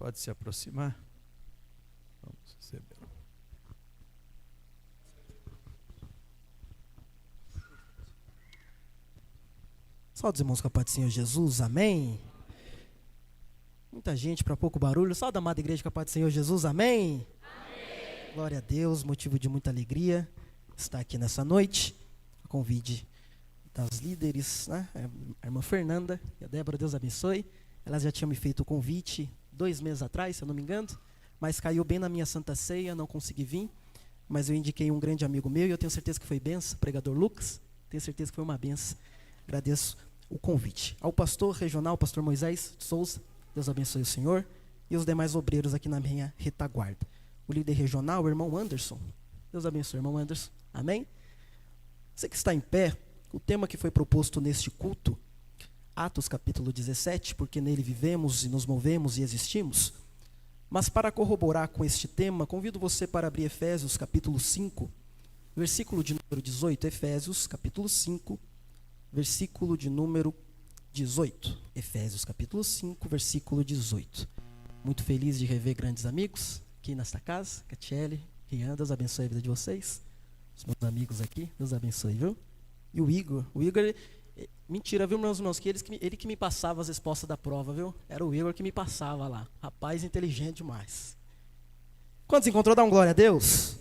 Pode se aproximar. Vamos receber. Saúde os irmãos com a paz do Senhor Jesus, amém. Muita gente para pouco barulho. Saúde a amada igreja com a paz do Senhor Jesus, amém. Amém. Glória a Deus, motivo de muita alegria estar aqui nessa noite. A convite das líderes, né? A irmã Fernanda e a Débora, Deus abençoe. Elas já tinham me feito o convite 2 meses atrás, se eu não me engano, mas caiu bem na minha Santa Ceia, não consegui vir. Mas eu indiquei um grande amigo meu e eu tenho certeza que foi benção, pregador Lucas. Tenho certeza que foi uma benção. Agradeço o convite. Ao pastor regional, pastor Moisés de Souza, Deus abençoe o senhor, e os demais obreiros aqui na minha retaguarda. O líder regional, o irmão Anderson, Deus abençoe, irmão Anderson, amém? Você que está em pé, o tema que foi proposto neste culto, Atos capítulo 17, porque nele vivemos e nos movemos e existimos. Mas para corroborar com este tema, convido você para abrir Efésios capítulo 5, versículo de número 18, Efésios capítulo 5, versículo de número 18. Efésios capítulo 5, versículo 18. Muito feliz de rever grandes amigos aqui nesta casa. Catiele, Rian, Deus abençoe a vida de vocês. Os meus amigos aqui, Deus abençoe, viu? E o Igor, mentira, viu, meus irmãos, que ele que me passava as respostas da prova, viu? Era o Igor que me passava lá. Rapaz inteligente demais. Quantos encontrou? Dá um glória a Deus.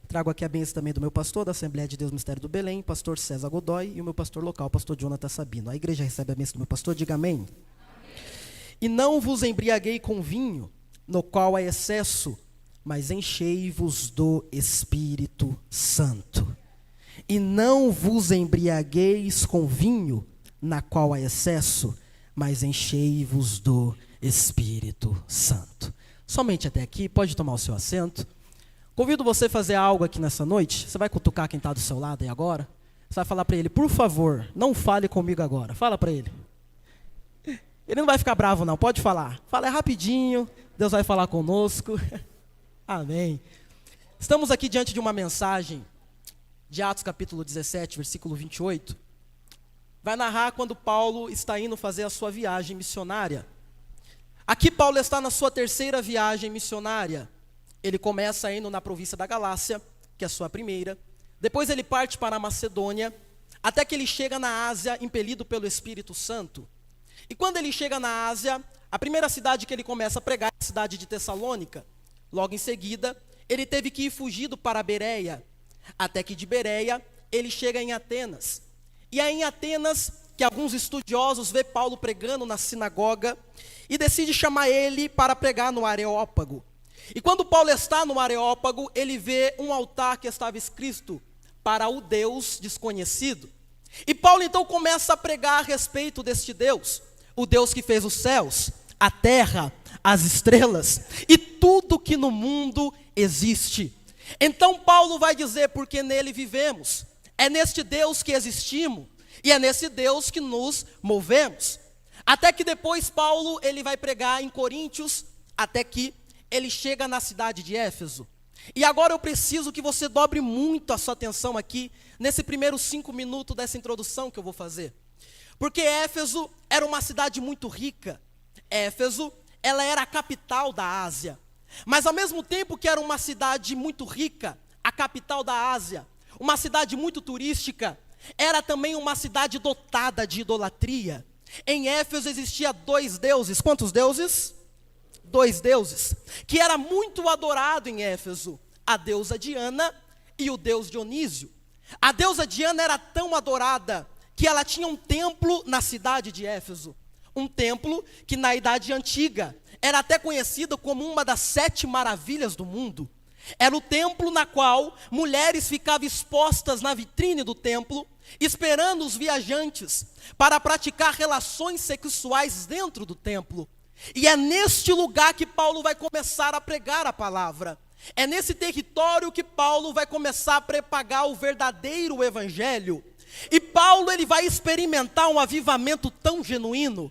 Trago aqui a bênção também do meu pastor, da Assembleia de Deus Mistério do Belém, pastor César Godoy, e o meu pastor local, pastor Jonathan Sabino. A igreja recebe a bênção do meu pastor, diga amém. Amém. E não vos embriaguei com vinho, no qual há excesso, mas enchei-vos do Espírito Santo. E não vos embriagueis com vinho, na qual há excesso, mas enchei-vos do Espírito Santo. Somente até aqui, pode tomar o seu assento. Convido você a fazer algo aqui nessa noite. Você vai cutucar quem está do seu lado aí agora. Você vai falar para ele, por favor, não fale comigo agora. Fala para ele. Ele não vai ficar bravo não, pode falar. Fala rapidinho, Deus vai falar conosco. Amém. Estamos aqui diante de uma mensagem de Atos capítulo 17, versículo 28. Vai narrar quando Paulo está indo fazer a sua viagem missionária. Aqui Paulo está na sua 3ª viagem missionária. Ele começa indo na província da Galácia, que é a sua primeira. Depois ele parte para a Macedônia, até que ele chega na Ásia, impelido pelo Espírito Santo. E quando ele chega na Ásia, a primeira cidade que ele começa a pregar é a cidade de Tessalônica. Logo em seguida, ele teve que ir fugido para Bereia, até que de Bereia ele chega em Atenas. E é em Atenas que alguns estudiosos vê Paulo pregando na sinagoga e decide chamar ele para pregar no Areópago. E quando Paulo está no Areópago, ele vê um altar que estava escrito para o Deus desconhecido. E Paulo então começa a pregar a respeito deste Deus, o Deus que fez os céus, a terra, as estrelas e tudo que no mundo existe. Então Paulo vai dizer, porque nele vivemos, é neste Deus que existimos e é nesse Deus que nos movemos. Até que depois Paulo ele vai pregar em Coríntios, até que ele chega na cidade de Éfeso. E agora eu preciso que você dobre muito a sua atenção aqui, nesse primeiros 5 minutos dessa introdução que eu vou fazer. Porque Éfeso era uma cidade muito rica. Éfeso, ela era a capital da Ásia. Mas ao mesmo tempo que era uma cidade muito rica, a capital da Ásia, uma cidade muito turística, era também uma cidade dotada de idolatria. Em Éfeso existia 2 deuses. Quantos deuses? 2 deuses, que era muito adorado em Éfeso, a deusa Diana e o deus Dionísio. A deusa Diana era tão adorada que ela tinha um templo na cidade de Éfeso, um templo que na Idade Antiga era até conhecido como uma das 7 maravilhas do mundo. Era o templo na qual mulheres ficavam expostas na vitrine do templo, esperando os viajantes para praticar relações sexuais dentro do templo. E é neste lugar que Paulo vai começar a pregar a palavra. É nesse território que Paulo vai começar a propagar o verdadeiro evangelho. E Paulo ele vai experimentar um avivamento tão genuíno.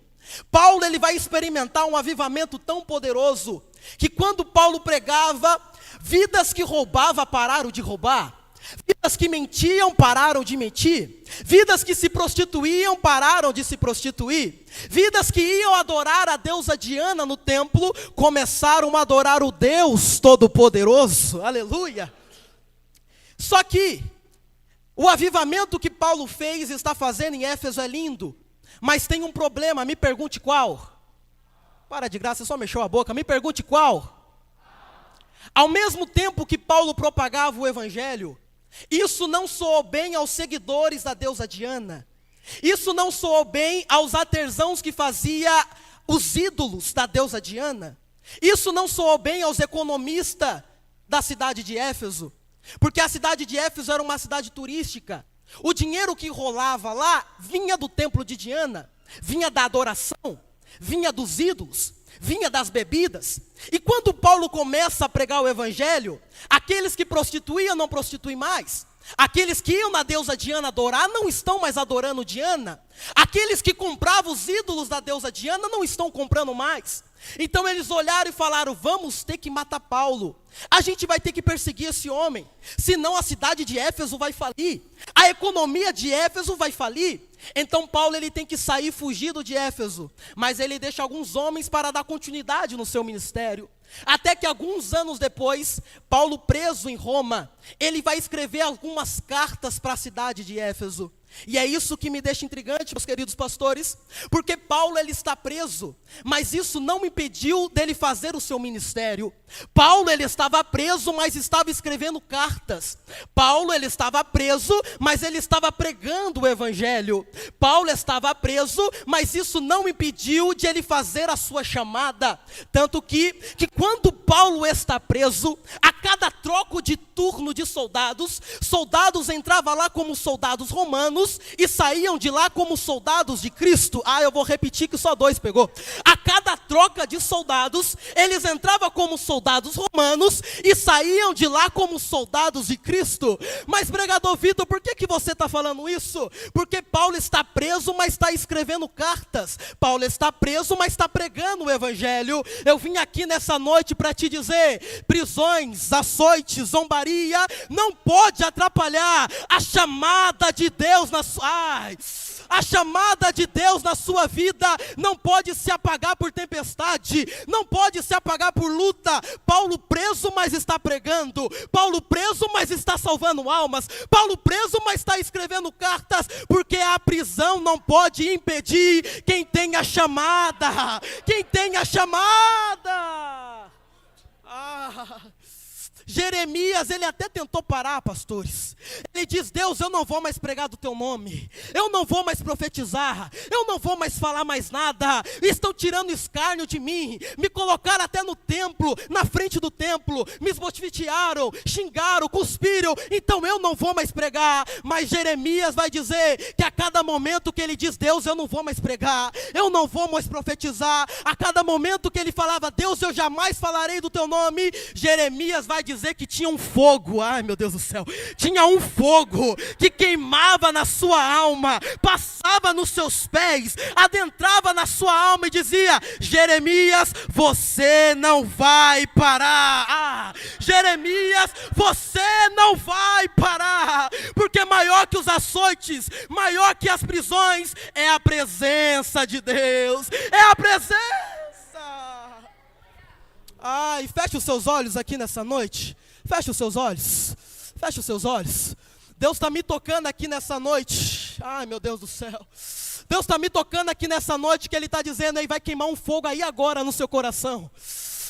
Paulo ele vai experimentar um avivamento tão poderoso, que quando Paulo pregava, vidas que roubava pararam de roubar. Vidas que mentiam pararam de mentir, vidas que se prostituíam pararam de se prostituir, vidas que iam adorar a deusa Diana no templo começaram a adorar o Deus Todo-Poderoso, aleluia. Só que o avivamento que Paulo fez e está fazendo em Éfeso é lindo, mas tem um problema, me pergunte qual. Para de graça, só mexeu a boca, me pergunte qual. Ao mesmo tempo que Paulo propagava o evangelho, isso não soou bem aos seguidores da deusa Diana. Isso não soou bem aos artesãos que fazia os ídolos da deusa Diana. Isso não soou bem aos economistas da cidade de Éfeso, porque a cidade de Éfeso era uma cidade turística. O dinheiro que rolava lá vinha do templo de Diana, vinha da adoração, vinha dos ídolos, vinha das bebidas. E quando Paulo começa a pregar o evangelho, aqueles que prostituíam não prostituem mais. Aqueles que iam na deusa Diana adorar não estão mais adorando Diana. Aqueles que compravam os ídolos da deusa Diana não estão comprando mais. Então eles olharam e falaram: vamos ter que matar Paulo. A gente vai ter que perseguir esse homem, senão a cidade de Éfeso vai falir. A economia de Éfeso vai falir. Então Paulo ele tem que sair fugido de Éfeso, mas ele deixa alguns homens para dar continuidade no seu ministério. Até que alguns anos depois, Paulo preso em Roma, ele vai escrever algumas cartas para a cidade de Éfeso. E é isso que me deixa intrigante, meus queridos pastores, porque Paulo ele está preso, mas isso não impediu dele fazer o seu ministério. Paulo ele estava preso, mas estava escrevendo cartas. Paulo ele estava preso, mas ele estava pregando o evangelho. Paulo estava preso, mas isso não impediu de ele fazer a sua chamada. Tanto que quando Paulo está preso, a cada troco de turno de soldados entravam lá como soldados romanos e saíam de lá como soldados de Cristo. Eu vou repetir que só 2 pegou. A cada troca de soldados, eles entravam como soldados romanos e saíam de lá como soldados de Cristo. Mas pregador Vitor, por que você está falando isso? Porque Paulo está preso, mas está escrevendo cartas. Paulo está preso, mas está pregando o evangelho. Eu vim aqui nessa noite para te dizer: prisões, açoites, zombaria não pode atrapalhar a chamada de Deus a chamada de Deus na sua vida não pode se apagar por tempestade, não pode se apagar por luta. Paulo preso, mas está pregando. Paulo preso, mas está salvando almas. Paulo preso, mas está escrevendo cartas, porque a prisão não pode impedir quem tem a chamada. Quem tem a chamada. Jeremias, ele até tentou parar, pastores. Ele diz: Deus, eu não vou mais pregar do teu nome, eu não vou mais profetizar, eu não vou mais falar mais nada. Estão tirando escárnio de mim, me colocaram até no templo, na frente do templo, me esbofetearam, xingaram, cuspiram, então eu não vou mais pregar. Mas Jeremias vai dizer que a cada momento que ele diz: Deus, eu não vou mais pregar, eu não vou mais profetizar, a cada momento que ele falava: Deus, eu jamais falarei do teu nome, Jeremias vai dizer que tinha um fogo, meu Deus do céu, tinha um fogo que queimava na sua alma, passava nos seus pés, adentrava na sua alma e dizia: Jeremias, você não vai parar. Jeremias, você não vai parar, porque maior que os açoites, maior que as prisões, é a presença de Deus, é a presença. E feche os seus olhos aqui nessa noite. Feche os seus olhos. Feche os seus olhos. Deus está me tocando aqui nessa noite. Meu Deus do céu. Deus está me tocando aqui nessa noite, que Ele está dizendo aí: vai queimar um fogo aí agora no seu coração.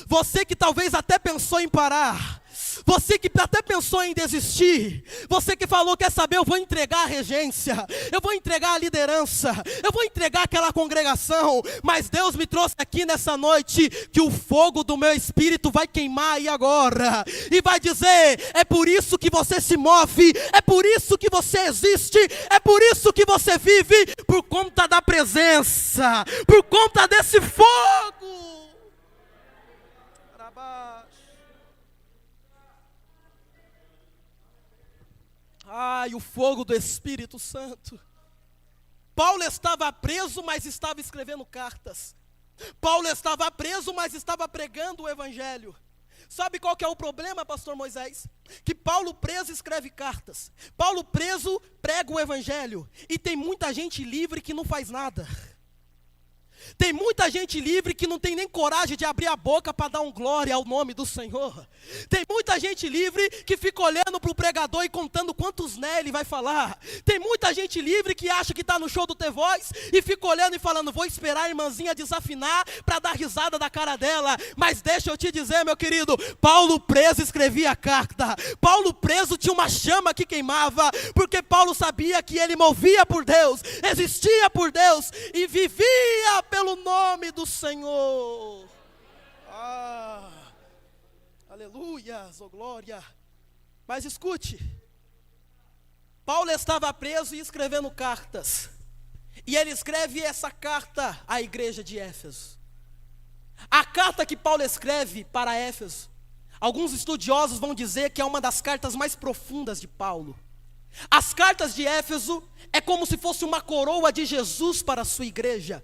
Você que talvez até pensou em parar, você que até pensou em desistir, você que falou: quer saber, eu vou entregar a regência, eu vou entregar a liderança, eu vou entregar aquela congregação. Mas Deus me trouxe aqui nessa noite que o fogo do meu espírito vai queimar aí agora, e vai dizer: é por isso que você se move, é por isso que você existe, é por isso que você vive, por conta da presença, por conta desse fogo. O fogo do Espírito Santo. Paulo estava preso, mas estava escrevendo cartas. Paulo estava preso, mas estava pregando o evangelho. Sabe qual que é o problema, pastor Moisés? Que Paulo preso escreve cartas. Paulo preso prega o evangelho. E tem muita gente livre que não faz nada. Tem muita gente livre que não tem nem coragem de abrir a boca para dar um glória ao nome do Senhor. Tem muita gente livre que fica olhando para o pregador e contando quantos né ele vai falar. Tem muita gente livre que acha que está no show do The Voice e fica olhando e falando, vou esperar a irmãzinha desafinar para dar risada da cara dela. Mas deixa eu te dizer, meu querido, Paulo preso escrevia carta. Paulo preso tinha uma chama que queimava, porque Paulo sabia que ele movia por Deus, existia por Deus e vivia pelo nome do Senhor. Aleluia, oh glória. Mas escute, Paulo estava preso e escrevendo cartas. E ele escreve essa carta à igreja de Éfeso. A carta que Paulo escreve para Éfeso, alguns estudiosos vão dizer que é uma das cartas mais profundas de Paulo. As cartas de Éfeso é como se fosse uma coroa de Jesus para a sua igreja.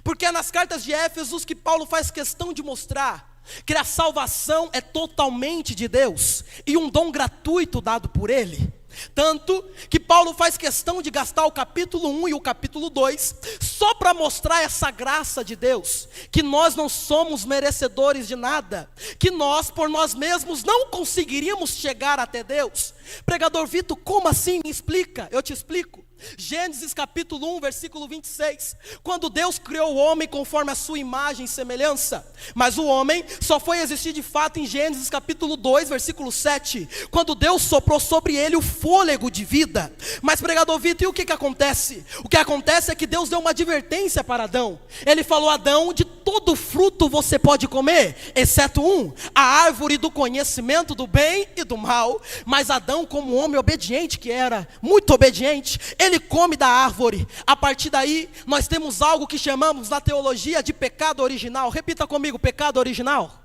Porque é nas cartas de Éfeso que Paulo faz questão de mostrar que a salvação é totalmente de Deus e um dom gratuito dado por Ele. Tanto que Paulo faz questão de gastar o capítulo 1 e o capítulo 2 só para mostrar essa graça de Deus, que nós não somos merecedores de nada, que nós por nós mesmos não conseguiríamos chegar até Deus. Pregador Vitor, como assim? Me explica. Eu te explico. Gênesis capítulo 1, versículo 26, quando Deus criou o homem conforme a sua imagem e semelhança, mas o homem só foi existir de fato em Gênesis capítulo 2, versículo 7, quando Deus soprou sobre ele o fôlego de vida. Mas pregador Vitor, e o que acontece? O que acontece é que Deus deu uma advertência para Adão. Ele falou, Adão, de todo fruto você pode comer, exceto um, a árvore do conhecimento do bem e do mal. Mas Adão, como homem obediente que era, muito obediente, ele come da árvore. A partir daí, nós temos algo que chamamos na teologia de pecado original. Repita comigo, pecado original.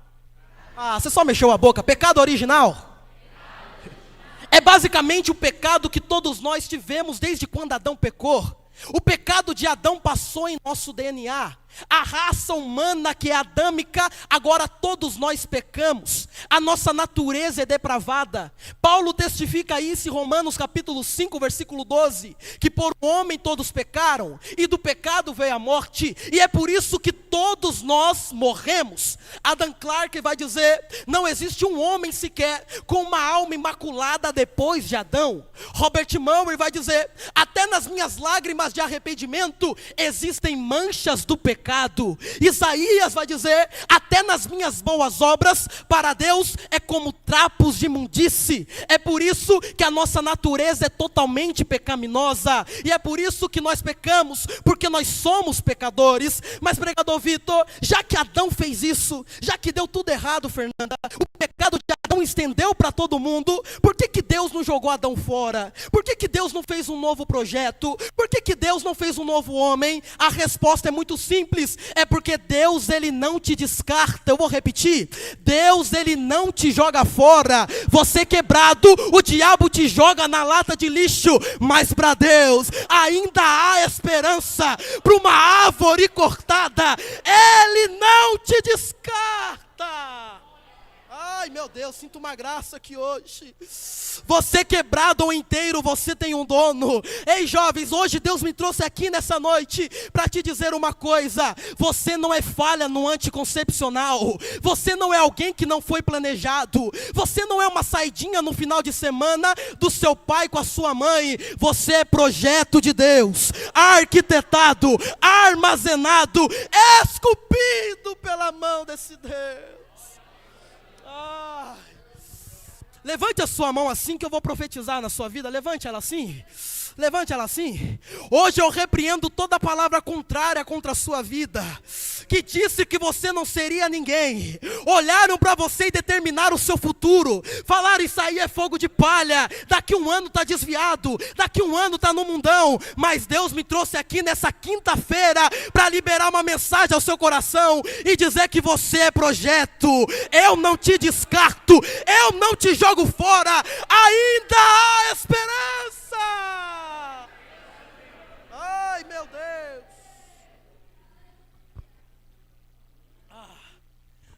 Você só mexeu a boca. Pecado original é basicamente o pecado que todos nós tivemos desde quando Adão pecou. O pecado de Adão passou em nosso DNA. A raça humana que é adâmica, agora todos nós pecamos. A nossa natureza é depravada. Paulo testifica isso em Romanos capítulo 5, versículo 12, que por um homem todos pecaram, e do pecado veio a morte, e é por isso que todos nós morremos. Adam Clarke vai dizer, não existe um homem sequer com uma alma imaculada depois de Adão. Robert Murray vai dizer, até nas minhas lágrimas de arrependimento existem manchas do pecado. Isaías vai dizer, até nas minhas boas obras para Deus é como trapos de imundície. É por isso que a nossa natureza é totalmente pecaminosa, e é por isso que nós pecamos, porque nós somos pecadores. Mas pregador Vitor, já que Adão fez isso, já que deu tudo errado, Fernanda, o pecado de Adão estendeu para todo mundo, por que Deus não jogou Adão fora? Por que Deus não fez um novo projeto? Por que Deus não fez um novo homem? A resposta é muito simples, é porque Deus, ele não te descarta. Eu vou repetir, Deus, ele não te joga fora. Você quebrado, o diabo te joga na lata de lixo, mas para Deus ainda há esperança. Para uma árvore cortada, ele não te descarta. Ai meu Deus, sinto uma graça aqui hoje. Você quebrado ou inteiro, você tem um dono. Ei jovens, hoje Deus me trouxe aqui nessa noite para te dizer uma coisa. Você não é falha no anticoncepcional. Você não é alguém que não foi planejado. Você não é uma saidinha no final de semana do seu pai com a sua mãe. Você é projeto de Deus, arquitetado, armazenado, esculpido pela mão desse Deus. Levante a sua mão assim que eu vou profetizar na sua vida. Levante ela assim. Levante ela assim. Hoje eu repreendo toda palavra contrária contra a sua vida, que disse que você não seria ninguém. Olharam para você e determinaram o seu futuro. Falaram, isso aí é fogo de palha. Daqui um ano está desviado. Daqui um ano está no mundão. Mas Deus me trouxe aqui nessa quinta-feira para liberar uma mensagem ao seu coração e dizer que você é projeto. Eu não te descarto. Eu não te jogo fora. Ainda há esperança. Ai meu Deus.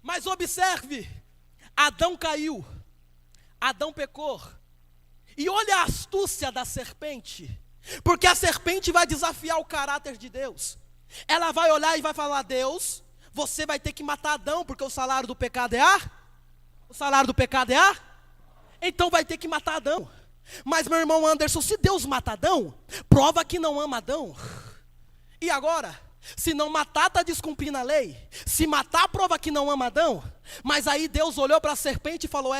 Mas observe, Adão caiu, Adão pecou. E olha a astúcia da serpente, porque a serpente vai desafiar o caráter de Deus. Ela vai olhar e vai falar: Deus, você vai ter que matar Adão, porque o salário do pecado é a? O salário do pecado é a? Então vai ter que matar Adão. Mas meu irmão Anderson, se Deus mata Adão, prova que não ama Adão. E agora? Se não matar, está descumprindo a lei. Se matar, prova que não ama Adão. Mas aí Deus olhou para a serpente e falou: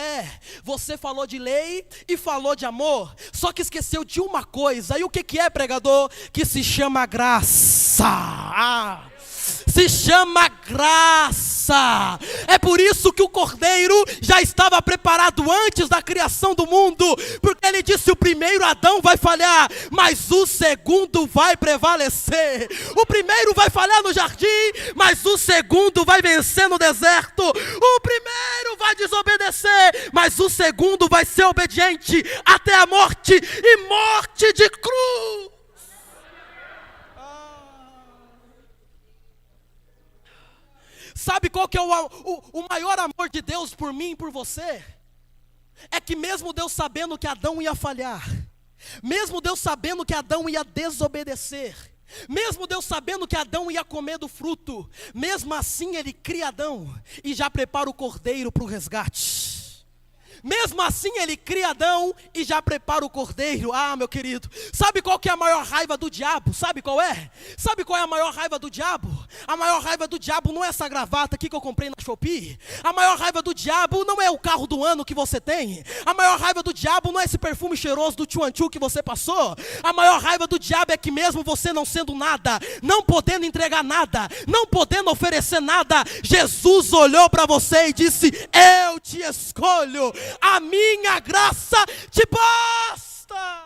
você falou de lei e falou de amor, só que esqueceu de uma coisa. E o que é, pregador? Que se chama graça. Se chama graça. É por isso que o cordeiro já estava preparado antes da criação do mundo, porque ele disse: o primeiro Adão vai falhar, mas o segundo vai prevalecer. O primeiro vai falhar no jardim, mas o segundo vai vencer no deserto. O primeiro vai desobedecer, mas o segundo vai ser obediente até a morte, e morte de cruz. Sabe qual que é o maior amor de Deus por mim e por você? É que mesmo Deus sabendo que Adão ia falhar, mesmo Deus sabendo que Adão ia desobedecer, mesmo Deus sabendo que Adão ia comer do fruto, mesmo assim Ele cria Adão e já prepara o cordeiro para o resgate. Mesmo assim Ele cria Adão e já prepara o cordeiro. Ah, meu querido, sabe qual que é a maior raiva do diabo? Sabe qual é? Sabe qual é a maior raiva do diabo? A maior raiva do diabo não é essa gravata aqui que eu comprei na Shopee. A maior raiva do diabo não é o carro do ano que você tem. A maior raiva do diabo não é esse perfume cheiroso do Chuanchu que você passou. A maior raiva do diabo é que mesmo você não sendo nada, não podendo entregar nada, não podendo oferecer nada, Jesus olhou para você e disse: eu te escolho, a minha graça te basta.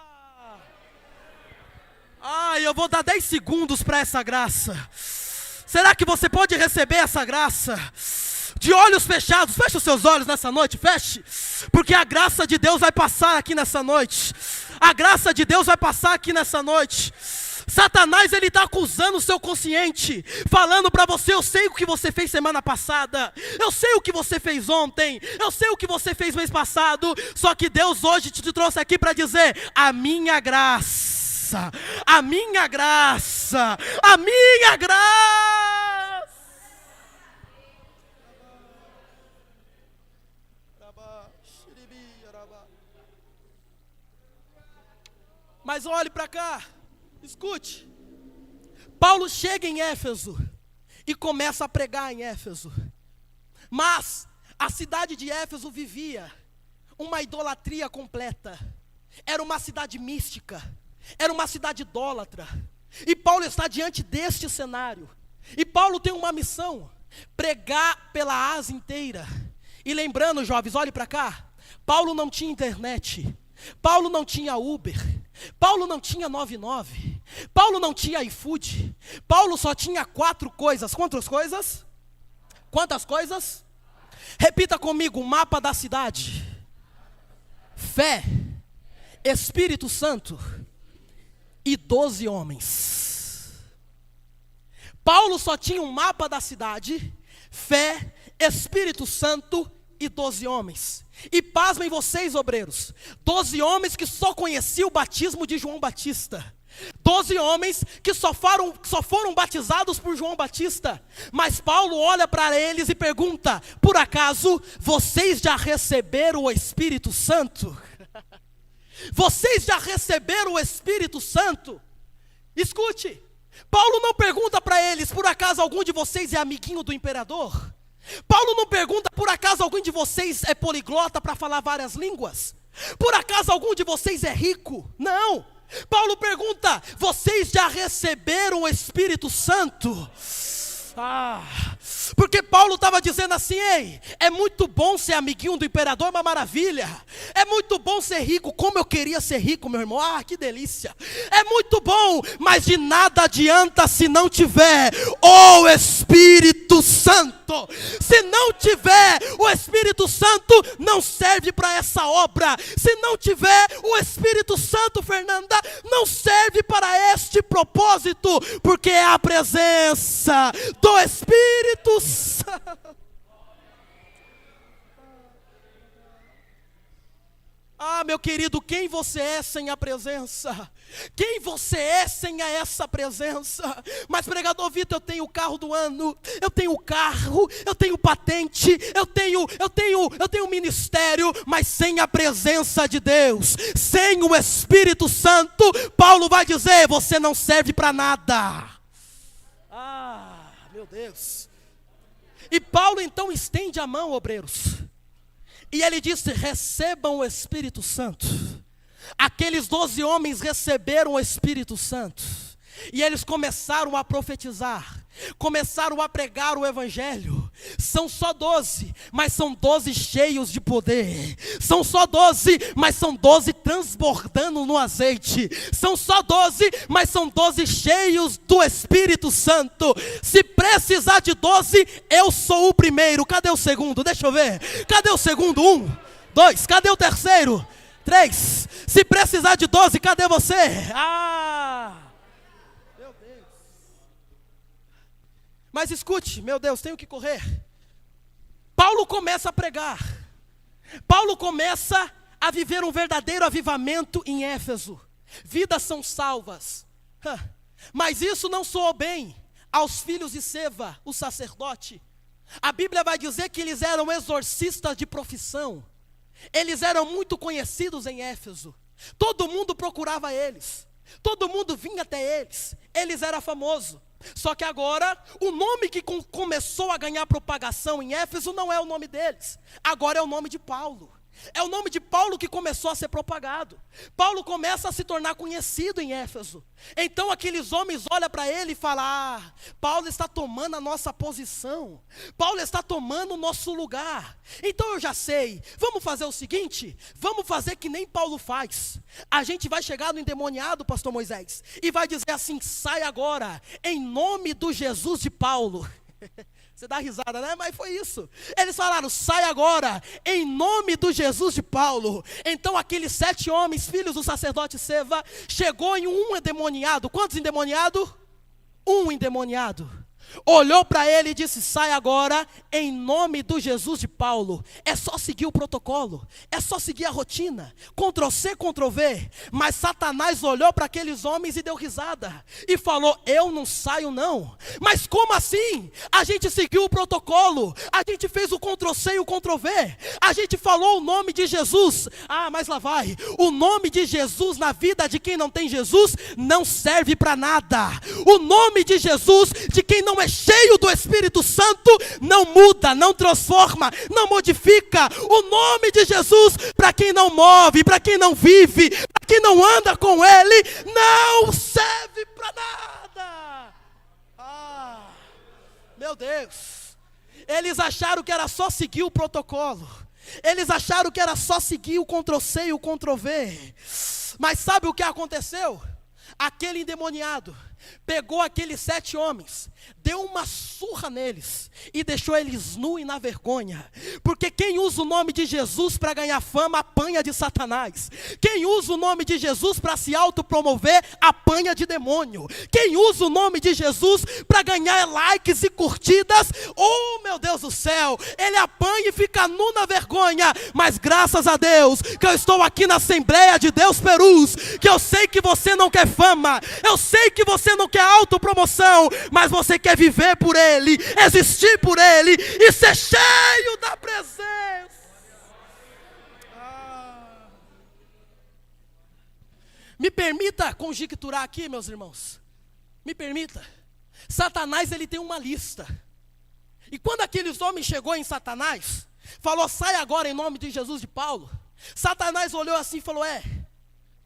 Ai, eu vou dar 10 segundos para essa graça. Será que você pode receber essa graça? De olhos fechados, feche os seus olhos nessa noite, feche. Porque a graça de Deus vai passar aqui nessa noite. A graça de Deus vai passar aqui nessa noite. Satanás, ele está acusando o seu consciente, falando para você: eu sei o que você fez semana passada, eu sei o que você fez ontem, eu sei o que você fez mês passado. Só que Deus hoje te trouxe aqui para dizer: a minha graça, a minha graça, a minha graça. Mas olhe para cá, escute. Paulo chega em Éfeso e começa a pregar em Éfeso. Mas a cidade de Éfeso vivia uma idolatria completa. Era uma cidade mística, era uma cidade idólatra. E Paulo está diante deste cenário. E Paulo tem uma missão: pregar pela Ásia inteira. E lembrando, jovens, olhe para cá. Paulo não tinha internet, Paulo não tinha Uber, Paulo não tinha 99, Paulo não tinha iFood. Paulo só tinha 4 coisas. Quantas coisas? Quantas coisas? Repita comigo: mapa da cidade, fé, Espírito Santo e 12 homens. Paulo só tinha um mapa da cidade, fé, Espírito Santo e 12 homens. E pasmem vocês, obreiros, 12 homens que só conheciam o batismo de João Batista. 12 homens que só foram batizados por João Batista. Mas Paulo olha para eles e pergunta: por acaso vocês já receberam o Espírito Santo? Vocês já receberam o Espírito Santo? Escute, Paulo não pergunta para eles: por acaso algum de vocês é amiguinho do imperador? Paulo não pergunta: por acaso algum de vocês é poliglota para falar várias línguas? Por acaso algum de vocês é rico? Não. Paulo pergunta: vocês já receberam o Espírito Santo? Porque Paulo estava dizendo assim: ei, é muito bom ser amiguinho do imperador, é uma maravilha. É muito bom ser rico, como eu queria ser rico, meu irmão. Que delícia. É muito bom, mas de nada adianta se não tiver o Espírito Santo. Se não tiver o Espírito Santo, não serve para essa obra. Se não tiver o Espírito Santo, Fernanda, não serve para este propósito, porque é a presença do Espírito Santo. Ah, meu querido, quem você é sem a presença? Quem você é sem essa presença? Mas pregador Vitor, eu tenho o carro do ano, eu tenho o carro, eu tenho patente, eu tenho ministério, mas sem a presença de Deus, sem o Espírito Santo, Paulo vai dizer, você não serve para nada. Ah, meu Deus. E Paulo então estende a mão, obreiros, e ele disse, recebam o Espírito Santo. Aqueles 12 homens receberam o Espírito Santo. E eles começaram a profetizar. Começaram a pregar o Evangelho. São só 12, mas são 12 cheios de poder. São só 12, mas são 12 transbordando no azeite. São só 12, mas são 12 cheios do Espírito Santo. Se precisar de 12, eu sou o primeiro. Cadê o segundo? Deixa eu ver. Cadê o segundo? 1, 2, cadê o terceiro? 3, se precisar de 12, cadê você? Ah, meu Deus. Mas escute, meu Deus, tenho que correr. Paulo começa a pregar. Paulo começa a viver um verdadeiro avivamento em Éfeso. Vidas são salvas. Mas isso não soou bem aos filhos de Seva, o sacerdote. A Bíblia vai dizer que eles eram exorcistas de profissão. Eles eram muito conhecidos em Éfeso. Todo mundo procurava eles. Todo mundo vinha até eles. Eles eram famosos. Só que agora, o nome que começou a ganhar propagação em Éfeso não é o nome deles. Agora é o nome de Paulo. É o nome de Paulo que começou a ser propagado. Paulo começa a se tornar conhecido em Éfeso. Então aqueles homens olham para ele e falam, ah, Paulo está tomando a nossa posição. Paulo está tomando o nosso lugar. Então eu já sei, vamos fazer o seguinte, vamos fazer que nem Paulo faz. A gente vai chegar no endemoniado, pastor Moisés, e vai dizer assim, sai agora, em nome do Jesus de Paulo. Você dá risada, né? Mas foi isso. Eles falaram, sai agora, em nome do Jesus de Paulo. Então aqueles 7 homens, filhos do sacerdote Seva, chegou em um endemoniado. Quantos endemoniados? Um endemoniado. Olhou para ele e disse, sai agora, em nome do Jesus de Paulo. É só seguir o protocolo, é só seguir a rotina, Ctrl+C, Ctrl+V. Mas Satanás olhou para aqueles homens e deu risada, e falou, eu não saio não. Mas como assim? A gente seguiu o protocolo, a gente fez o Ctrl+C e o Ctrl+V, a gente falou o nome de Jesus. Ah, mas lá vai, o nome de Jesus na vida de quem não tem Jesus, não serve para nada. O nome de Jesus, de quem não é cheio do Espírito Santo, não muda, não transforma, não modifica. O nome de Jesus, para quem não move, para quem não vive, para quem não anda com Ele, não serve para nada. Ah, meu Deus. Eles acharam que era só seguir o protocolo. Eles acharam que era só seguir o Ctrl+C e o Ctrl+V. Mas sabe o que aconteceu? Aquele endemoniado pegou aqueles 7 homens, deu uma surra neles e deixou eles nus e na vergonha. Porque quem usa o nome de Jesus para ganhar fama, apanha de Satanás. Quem usa o nome de Jesus para se autopromover, apanha de demônio. Quem usa o nome de Jesus para ganhar likes e curtidas, oh meu Deus do céu, ele apanha e fica nu na vergonha. Mas graças a Deus que eu estou aqui na Assembleia de Deus Perus, que eu sei que você não quer fama, eu sei que você não quer autopromoção, mas você quer viver por Ele, existir por Ele e ser cheio da presença. Me permita conjecturar aqui, meus irmãos. Me permita. Satanás, ele tem uma lista. E quando aqueles homens chegou em Satanás, falou, sai agora em nome de Jesus de Paulo. Satanás olhou assim e falou,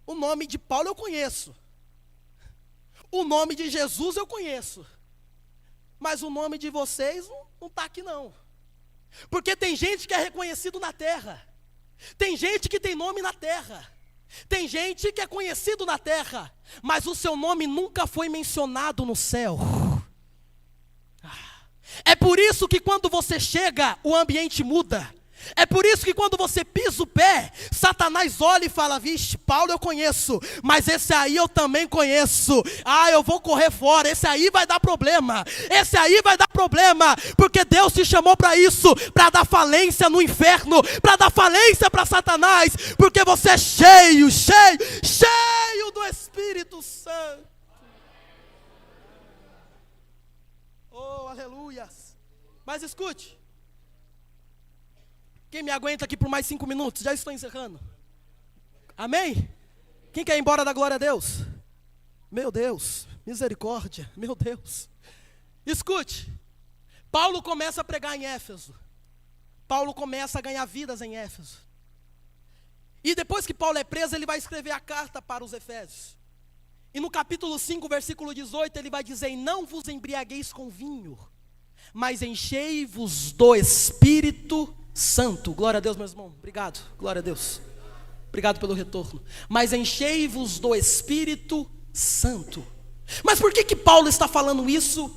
o nome de Paulo eu conheço. O nome de Jesus eu conheço. Mas o nome de vocês não está aqui não. Porque tem gente que é reconhecido na terra. Tem gente que tem nome na terra. Tem gente que é conhecido na terra, mas o seu nome nunca foi mencionado no céu. É por isso que quando você chega, o ambiente muda. É por isso que quando você pisa o pé, Satanás olha e fala: vixe, Paulo eu conheço, mas esse aí eu também conheço. Ah, eu vou correr fora, esse aí vai dar problema. Esse aí vai dar problema, porque Deus te chamou para isso, para dar falência no inferno, para dar falência para Satanás, porque você é cheio do Espírito Santo. Oh, aleluias. Mas escute, quem me aguenta aqui por mais 5 minutos? Já estou encerrando. Amém? Quem quer ir embora da glória a Deus? Meu Deus, misericórdia, meu Deus. Escute, Paulo começa a pregar em Éfeso. Paulo começa a ganhar vidas em Éfeso. E depois que Paulo é preso, ele vai escrever a carta para os Efésios. E no capítulo 5, versículo 18, ele vai dizer: não vos embriagueis com vinho, mas enchei-vos do Espírito Santo. Glória a Deus, meu irmão. Obrigado, glória a Deus. Obrigado pelo retorno. Mas enchei-vos do Espírito Santo. Mas por que Paulo está falando isso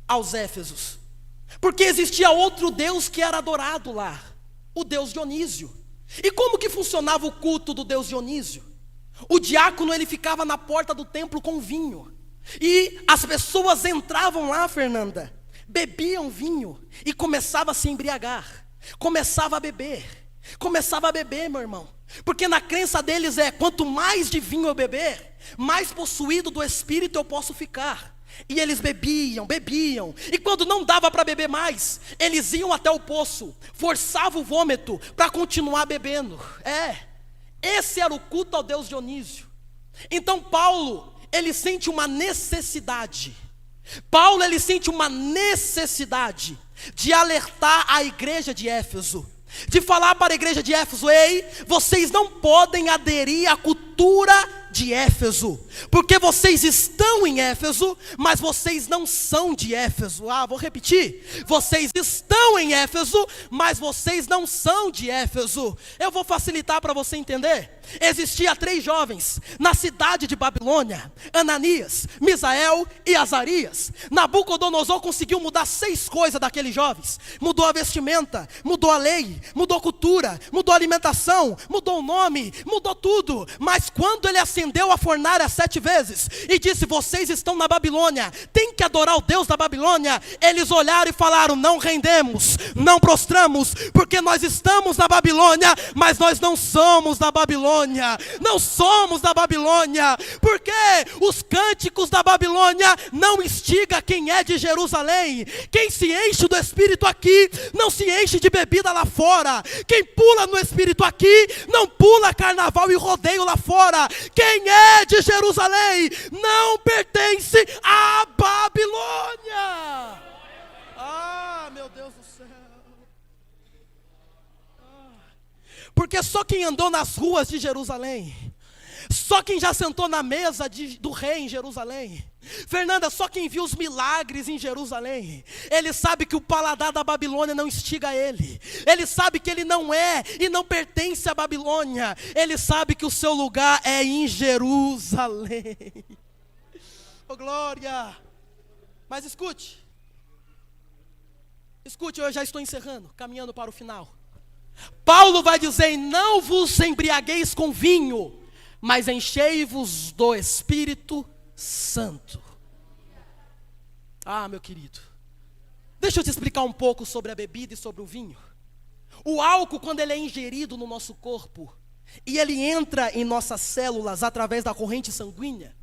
aos Éfesos? Porque existia outro Deus que era adorado lá, o Deus Dionísio. E como que funcionava o culto do Deus Dionísio? O diácono, ele ficava na porta do templo com vinho. E as pessoas entravam lá, Fernanda, bebiam vinho e começavam a se embriagar. Começava a beber, meu irmão. Porque na crença deles quanto mais de vinho eu beber, mais possuído do Espírito eu posso ficar. E eles bebiam, e quando não dava para beber mais, eles iam até o poço, forçavam o vômito para continuar bebendo. Esse era o culto ao Deus Dionísio. Então Paulo, ele sente uma necessidade. Ele sente uma necessidade de alertar a igreja de Éfeso, de falar para a igreja de Éfeso: ei, vocês não podem aderir à cultura de Éfeso, porque vocês estão em Éfeso, mas vocês não são de Éfeso. Vou repetir: vocês estão em Éfeso, mas vocês não são de Éfeso. Eu vou facilitar para você entender. Existia 3 jovens na cidade de Babilônia: Ananias, Misael e Azarias. Nabucodonosor conseguiu mudar 6 coisas daqueles jovens. Mudou a vestimenta, mudou a lei, mudou a cultura, mudou a alimentação, mudou o nome, mudou tudo. Mas quando ele acendeu a fornalha 7 vezes e disse: vocês estão na Babilônia, tem que adorar o Deus da Babilônia, eles olharam e falaram: não rendemos, não prostramos, porque nós estamos na Babilônia, mas nós não somos da Babilônia. Não somos da Babilônia, porque os cânticos da Babilônia não instiga quem é de Jerusalém. Quem se enche do Espírito aqui não se enche de bebida lá fora. Quem pula no Espírito aqui não pula carnaval e rodeio lá fora. Quem é de Jerusalém não pertence à Babilônia. Meu Deus do céu. Porque só quem andou nas ruas de Jerusalém, só quem já sentou na mesa do rei em Jerusalém, Fernanda, só quem viu os milagres em Jerusalém, ele sabe que o paladar da Babilônia não instiga ele. Ele sabe que ele não é e não pertence à Babilônia. Ele sabe que o seu lugar é em Jerusalém. Oh, glória! Mas escute, eu já estou encerrando, caminhando para o final. Paulo vai dizer: não vos embriagueis com vinho, mas enchei-vos do Espírito Santo. Meu querido, deixa eu te explicar um pouco sobre a bebida e sobre o vinho. O álcool, quando ele é ingerido no nosso corpo e ele entra em nossas células através da corrente sanguínea,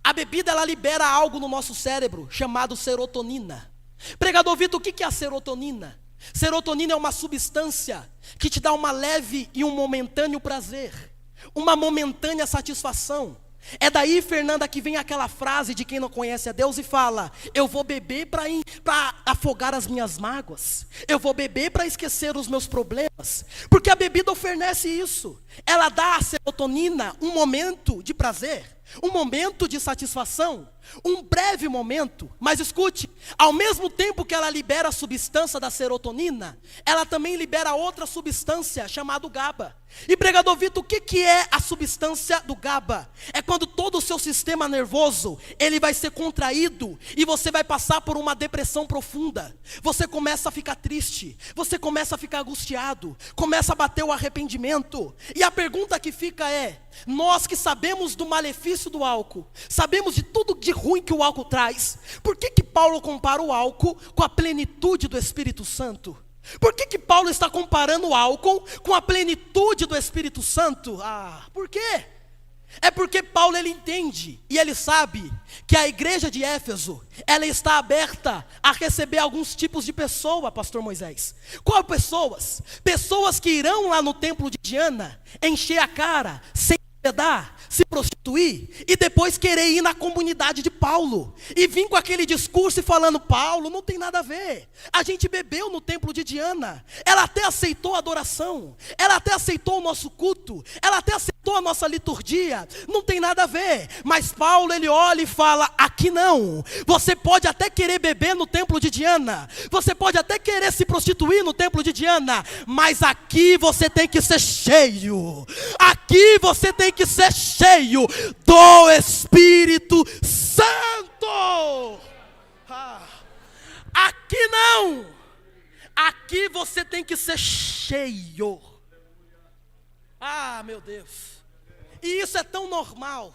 a bebida, ela libera algo no nosso cérebro chamado serotonina. Pregador Vitor, o que é a serotonina? Serotonina é uma substância que te dá uma leve e um momentâneo prazer, uma momentânea satisfação. É daí, Fernanda, que vem aquela frase de quem não conhece a Deus e fala: eu vou beber para afogar as minhas mágoas, eu vou beber para esquecer os meus problemas. Porque a bebida oferece isso. Ela dá à serotonina um momento de prazer, um momento de satisfação, um breve momento, mas escute, ao mesmo tempo que ela libera a substância da serotonina, ela também libera outra substância chamada GABA. E pregador Vitor, o que é a substância do GABA? É quando todo o seu sistema nervoso, ele vai ser contraído e você vai passar por uma depressão profunda. Você começa a ficar triste, você começa a ficar angustiado, começa a bater o arrependimento. E a pergunta que fica é, nós que sabemos do malefício do álcool, sabemos de tudo de ruim que o álcool traz, por que Paulo compara o álcool com a plenitude do Espírito Santo? Por que Paulo está comparando o álcool com a plenitude do Espírito Santo? Por quê? É porque Paulo ele entende e ele sabe que a igreja de Éfeso, ela está aberta a receber alguns tipos de pessoa, pastor Moisés. Qual pessoas? Pessoas que irão lá no templo de Diana, encher a cara, se hospedar, se prostituir e depois querer ir na comunidade de Paulo e vir com aquele discurso e falando, Paulo, não tem nada a ver, a gente bebeu no templo de Diana, ela até aceitou a adoração, ela até aceitou o nosso culto, ela até aceitou a nossa liturgia, não tem nada a ver. Mas Paulo ele olha e fala, aqui não, você pode até querer beber no templo de Diana, você pode até querer se prostituir no templo de Diana, mas aqui você tem que ser cheio, aqui você tem que ser cheio do Espírito Santo. Aqui não, aqui você tem que ser cheio. Meu Deus, e isso é tão normal,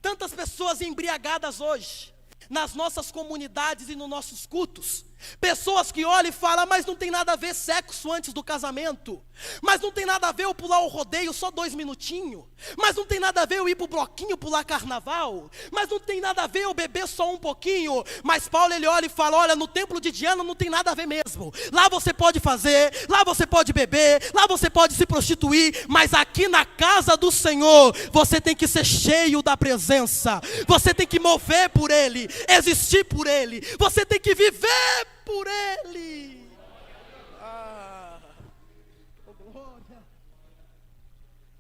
tantas pessoas embriagadas hoje, nas nossas comunidades e nos nossos cultos, pessoas que olham e falam, mas não tem nada a ver sexo antes do casamento, mas não tem nada a ver eu pular o rodeio só 2 minutinhos, mas não tem nada a ver eu ir para o bloquinho pular carnaval, mas não tem nada a ver eu beber só um pouquinho. Mas Paulo ele olha e fala, olha, no templo de Diana não tem nada a ver mesmo, lá você pode fazer, lá você pode beber, lá você pode se prostituir, mas aqui na casa do Senhor, você tem que ser cheio da presença, você tem que mover por Ele, existir por Ele, você tem que viver por Ele.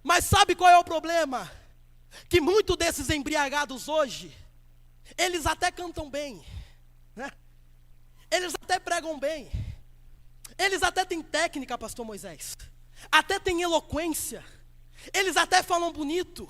Mas sabe qual é o problema? Que muitos desses embriagados hoje, eles até cantam bem, né? Eles até pregam bem, eles até têm técnica, pastor Moisés, até têm eloquência, eles até falam bonito,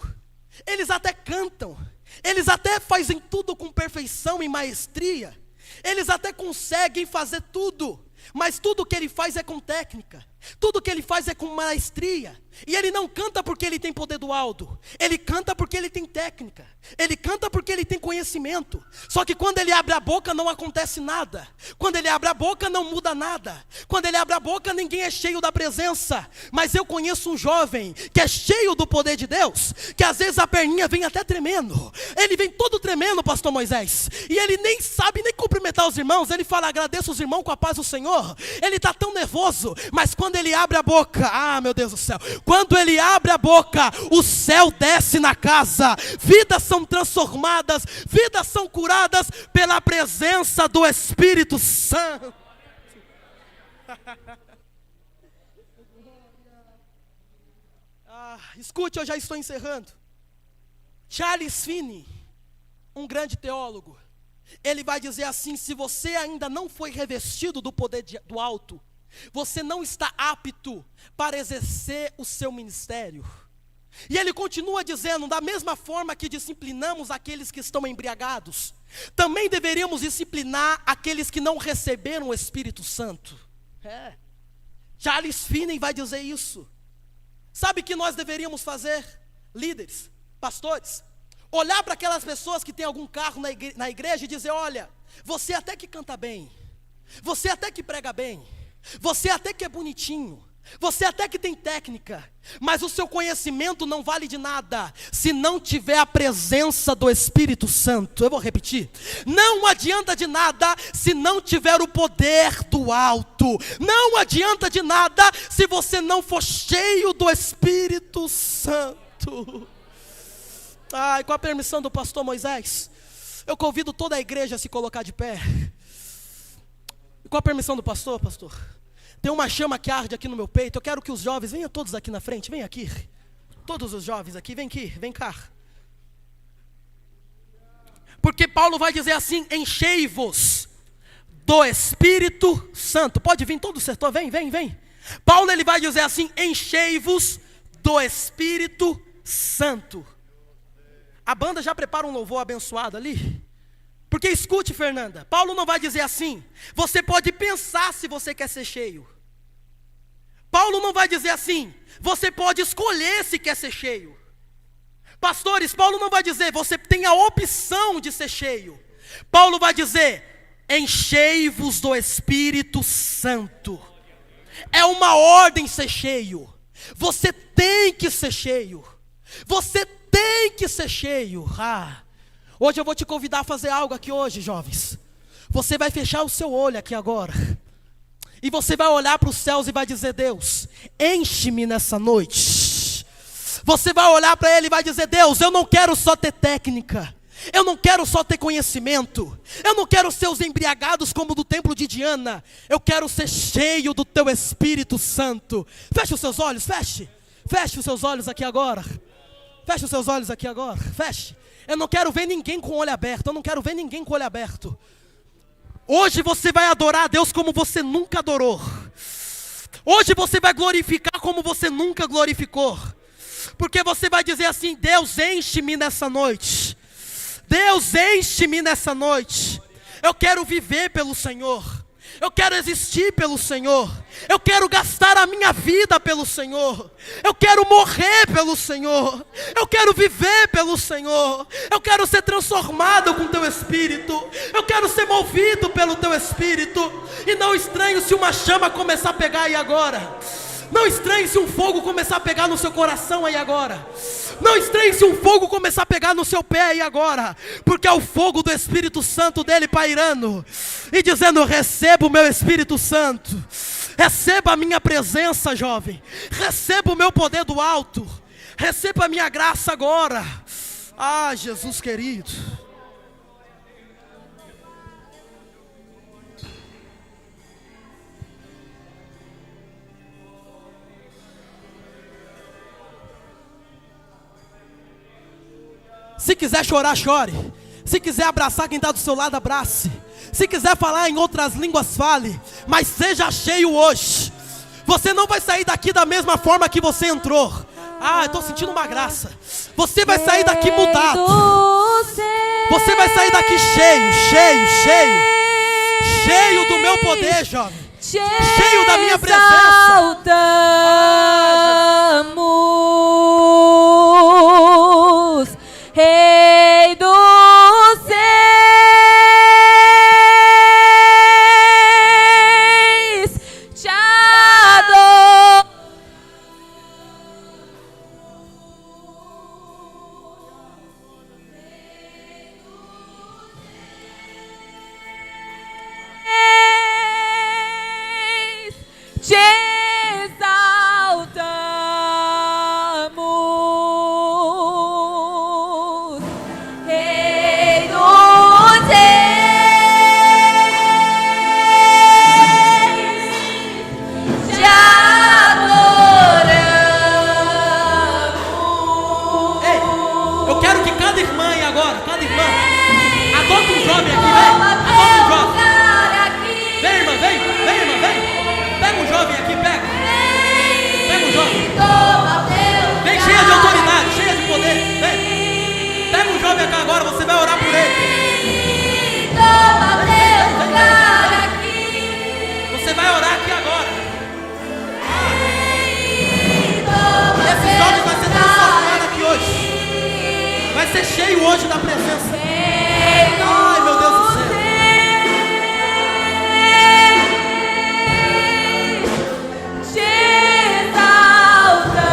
eles até cantam, eles até fazem tudo com perfeição e maestria, eles até conseguem fazer tudo, mas tudo que ele faz é com técnica, tudo que ele faz é com maestria. E ele não canta porque ele tem poder do alto, ele canta porque ele tem técnica, ele canta porque ele tem conhecimento. Só que quando ele abre a boca não acontece nada, quando ele abre a boca não muda nada, quando ele abre a boca ninguém é cheio da presença. Mas eu conheço um jovem que é cheio do poder de Deus, que às vezes a perninha vem até tremendo, ele vem todo tremendo, pastor Moisés, e ele nem sabe nem cumprimentar os irmãos. Ele fala, agradeço os irmãos com a paz do Senhor. Ele está tão nervoso, mas quando ele abre a boca, meu Deus do céu, quando ele abre a boca, o céu desce na casa, vidas são transformadas, vidas são curadas pela presença do Espírito Santo. Escute, eu já estou encerrando. Charles Finney, um grande teólogo, ele vai dizer assim, se você ainda não foi revestido do poder do alto, você não está apto para exercer o seu ministério. E ele continua dizendo, da mesma forma que disciplinamos aqueles que estão embriagados, também deveríamos disciplinar aqueles que não receberam o Espírito Santo. Charles Finney vai dizer isso. Sabe o que nós deveríamos fazer? Líderes, pastores, olhar para aquelas pessoas que têm algum carro na igreja e dizer, olha, você até que canta bem, você até que prega bem, você até que é bonitinho, você até que tem técnica, mas o seu conhecimento não vale de nada se não tiver a presença do Espírito Santo. Eu vou repetir, não adianta de nada se não tiver o poder do alto, não adianta de nada se você não for cheio do Espírito Santo. Com a permissão do pastor Moisés, eu convido toda a igreja a se colocar de pé. Com a permissão do pastor, tem uma chama que arde aqui no meu peito. Eu quero que os jovens, venham todos aqui na frente, vem aqui. Todos os jovens aqui, vem cá. Porque Paulo vai dizer assim: enchei-vos do Espírito Santo. Pode vir todo o setor, vem. Paulo ele vai dizer assim: enchei-vos do Espírito Santo. A banda já prepara um louvor abençoado ali. Porque escute, Fernanda, Paulo não vai dizer assim: você pode pensar se você quer ser cheio. Paulo não vai dizer assim: você pode escolher se quer ser cheio. Pastores, Paulo não vai dizer: você tem a opção de ser cheio. Paulo vai dizer: enchei-vos do Espírito Santo. É uma ordem ser cheio. Você tem que ser cheio. Você tem que ser cheio. Hoje eu vou te convidar a fazer algo aqui hoje, jovens. Você vai fechar o seu olho aqui agora. E você vai olhar para os céus e vai dizer: Deus, enche-me nessa noite. Você vai olhar para Ele e vai dizer: Deus, eu não quero só ter técnica. Eu não quero só ter conhecimento. Eu não quero ser os embriagados como do templo de Diana. Eu quero ser cheio do Teu Espírito Santo. Feche os seus olhos, feche. Feche os seus olhos aqui agora. Feche os seus olhos aqui agora, feche. Eu não quero ver ninguém com o olho aberto. Eu não quero ver ninguém com o olho aberto. Hoje você vai adorar a Deus como você nunca adorou. Hoje você vai glorificar como você nunca glorificou. Porque você vai dizer assim: Deus, enche-me nessa noite. Deus, enche-me nessa noite. Eu quero viver pelo Senhor. Eu quero existir pelo Senhor. Eu quero gastar a minha vida pelo Senhor. Eu quero morrer pelo Senhor. Eu quero viver pelo Senhor. Eu quero ser transformado com Teu Espírito. Eu quero ser movido pelo Teu Espírito. E não estranho se uma chama começar a pegar aí agora. Não estranhe se um fogo começar a pegar no seu coração aí agora. Não estranhe se um fogo começar a pegar no seu pé aí agora. Porque é o fogo do Espírito Santo dele pairando e dizendo: receba o meu Espírito Santo. Receba a minha presença, jovem. Receba o meu poder do alto. Receba a minha graça agora. Jesus querido. Se quiser chorar, chore. Se quiser abraçar quem está do seu lado, abrace. Se quiser falar em outras línguas, fale. Mas seja cheio hoje. Você não vai sair daqui da mesma forma que você entrou. Eu estou sentindo uma graça. Você vai sair daqui mudado. Você vai sair daqui cheio. Cheio do meu poder, jovem. Cheio da minha presença. Rei dos Reis, te adoro. Te exaltamos. Rei dos Reis, te adoramos. Ei, eu quero que cada irmã aí agora, cada irmã, adota um jovem aqui, vem. Adota um jovem. Vem, irmã, vem. Pega um jovem aqui, pega. Pega um jovem. Vem cheia de autoridade, cheia de poder. Vem. Pega um jovem aqui agora, você vai orar por ele. Você vai orar aqui agora. Esse jovem vai ser transformado aqui hoje. Vai ser cheio hoje da presença. Ai, meu Deus do céu. Te exaltamos.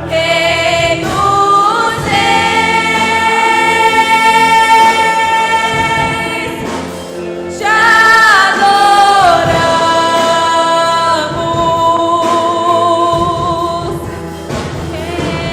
Rei dos Reis, te adoramos. Rei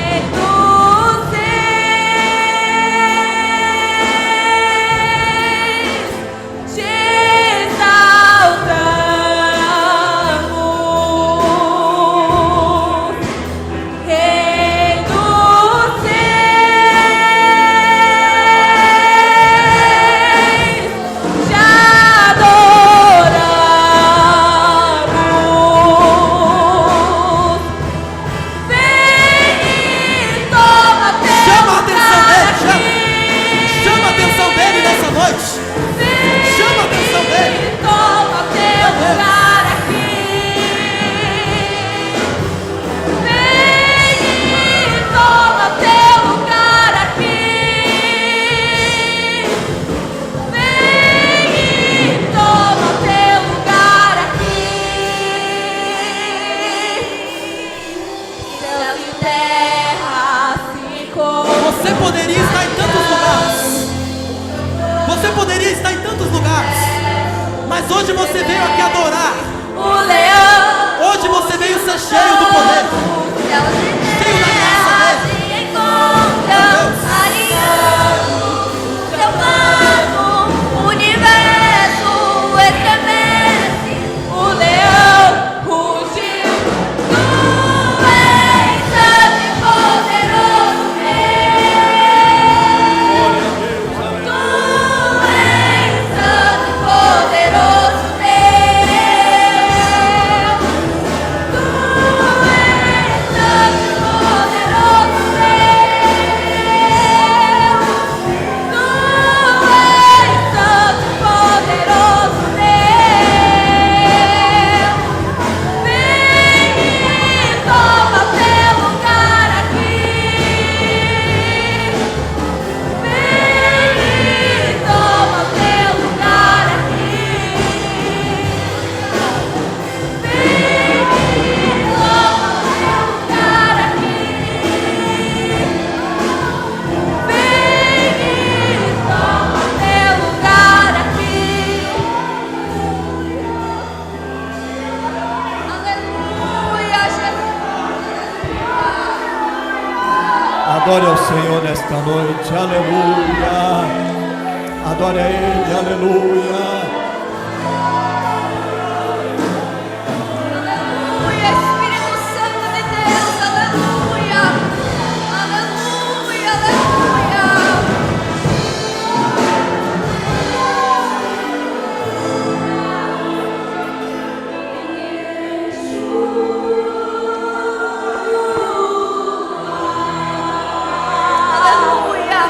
terra se como Você poderia estar em tantos lugares. Você poderia estar em tantos lugares. Mas hoje você veio aqui adorar. o leão. Hoje você veio ser cheio do poder. Os céus e Cheio da graça terra dele. se encontram, alinhando seu plano. O universo estremece. O leão rugiu. Tu és santo e poderoso Deus. Tu és santo e poderoso Deus. Tu és santo e poderoso Adore ao Senhor nesta noite, aleluia. Adore a Ele, aleluia. Aleluia, Espírito Santo de Deus, aleluia, aleluia, aleluia. Aleluia,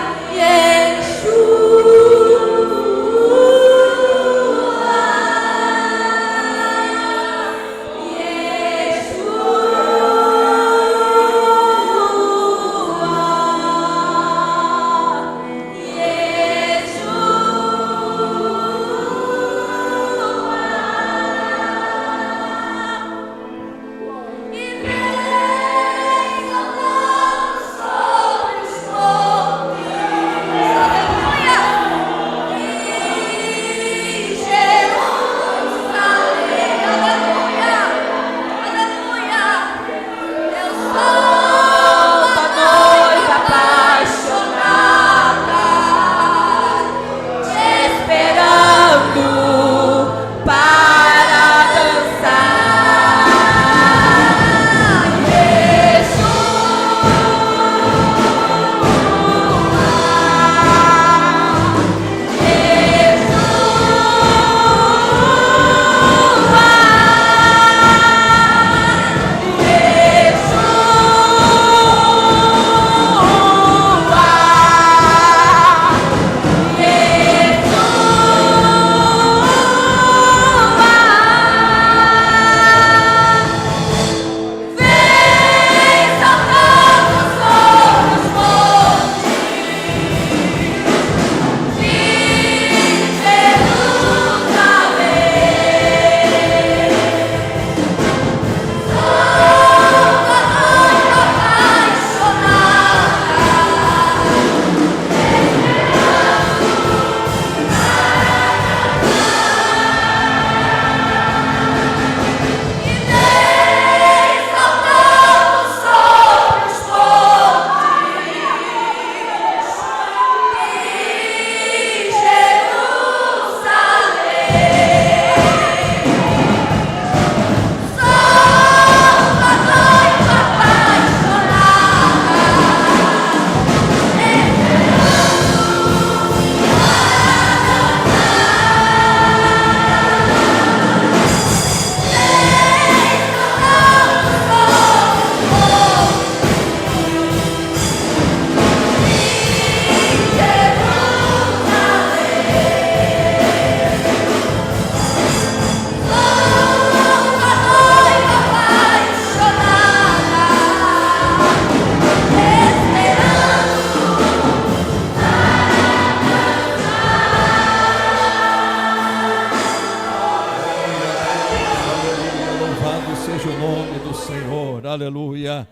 Seja o nome do Senhor, aleluia.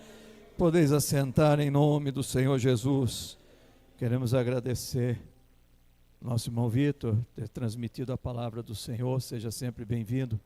Podeis assentar em nome do Senhor Jesus. Queremos agradecer nosso irmão Vitor ter transmitido a palavra do Senhor. Seja sempre bem-vindo